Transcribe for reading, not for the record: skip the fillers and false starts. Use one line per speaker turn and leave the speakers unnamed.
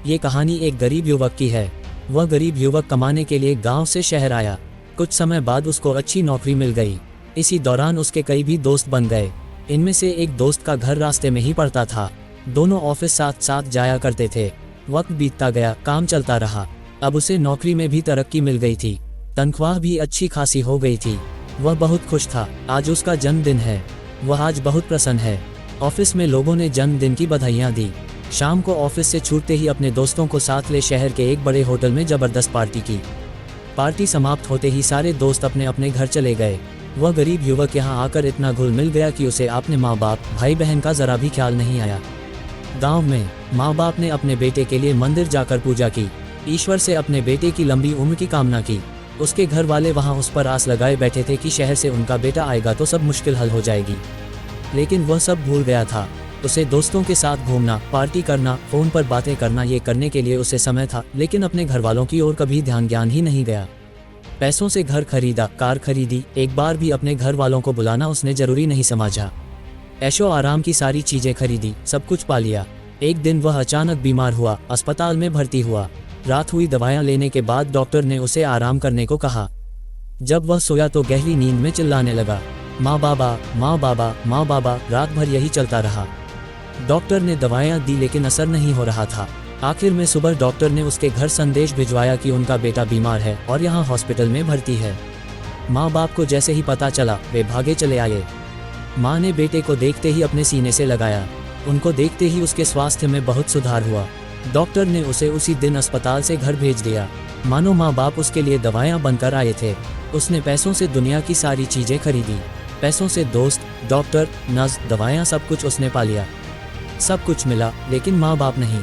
ये कहानी एक गरीब युवक की है। वह गरीब युवक कमाने के लिए गांव से शहर आया। कुछ समय बाद उसको अच्छी नौकरी मिल गई। इसी दौरान उसके कई भी दोस्त बन गए। इनमें से एक दोस्त का घर रास्ते में ही पड़ता था। दोनों ऑफिस साथ साथ जाया करते थे। वक्त बीतता गया, काम चलता रहा। अब उसे नौकरी में भी तरक्की मिल गई थी, तनख्वाह भी अच्छी खासी हो गई थी। वह बहुत खुश था। आज उसका जन्मदिन है। वह आज बहुत प्रसन्न है। ऑफिस में लोगों ने जन्मदिन की बधाइयाँ दी। शाम को ऑफिस से छूटते ही अपने दोस्तों को साथ ले शहर के एक बड़े होटल में जबरदस्त पार्टी की। पार्टी समाप्त होते ही सारे दोस्त अपने अपने घर चले गए। वह गरीब युवक यहाँ आकर इतना घुल मिल गया कि उसे अपने माँ बाप, भाई बहन का जरा भी ख्याल नहीं आया। गांव में माँ बाप ने अपने बेटे के लिए मंदिर जाकर पूजा की, ईश्वर से अपने बेटे की लंबी उम्र की कामना की। उसके घर वाले वहाँ उस पर आस लगाए बैठे थे कि शहर से उनका बेटा आएगा तो सब मुश्किल हल हो जाएगी। लेकिन वह सब भूल गया था। उसे दोस्तों के साथ घूमना, पार्टी करना, फ़ोन पर बातें करना, ये करने के लिए उसे समय था, लेकिन अपने घर वालों की ओर कभी ध्यान ही नहीं गया। पैसों से घर खरीदा, कार खरीदी, एक बार भी अपने घर वालों को बुलाना उसने ज़रूरी नहीं समझा। ऐशो आराम की सारी चीज़ें खरीदी, सब कुछ पा लिया। एक दिन वह अचानक बीमार हुआ, अस्पताल में भर्ती हुआ। रात हुई, दवाइयाँ लेने के बाद डॉक्टर ने उसे आराम करने को कहा। जब वह सोया तो गहरी नींद में चिल्लाने लगा, माँ बाबा, माँ बाबा, माँ बाबा। रात भर यही चलता रहा। डॉक्टर ने दवाइयाँ दी लेकिन असर नहीं हो रहा था। आखिर में सुबह डॉक्टर ने उसके घर संदेश भिजवाया कि उनका बेटा बीमार है और यहाँ हॉस्पिटल में भर्ती है। माँ बाप को जैसे ही पता चला वे भागे चले आए। माँ ने बेटे को देखते ही अपने सीने से लगाया। उनको देखते ही उसके स्वास्थ्य में बहुत सुधार हुआ। डॉक्टर ने उसे उसी दिन अस्पताल से घर भेज दिया। मानो माँ बाप उसके लिए दवाइयाँ बनकर आए थे। उसने पैसों से दुनिया की सारी चीज़ें खरीदी। पैसों से दोस्त, डॉक्टर, नर्स, दवाइयाँ, सब कुछ उसने पा लिया। सब कुछ मिला लेकिन माँ बाप नहीं।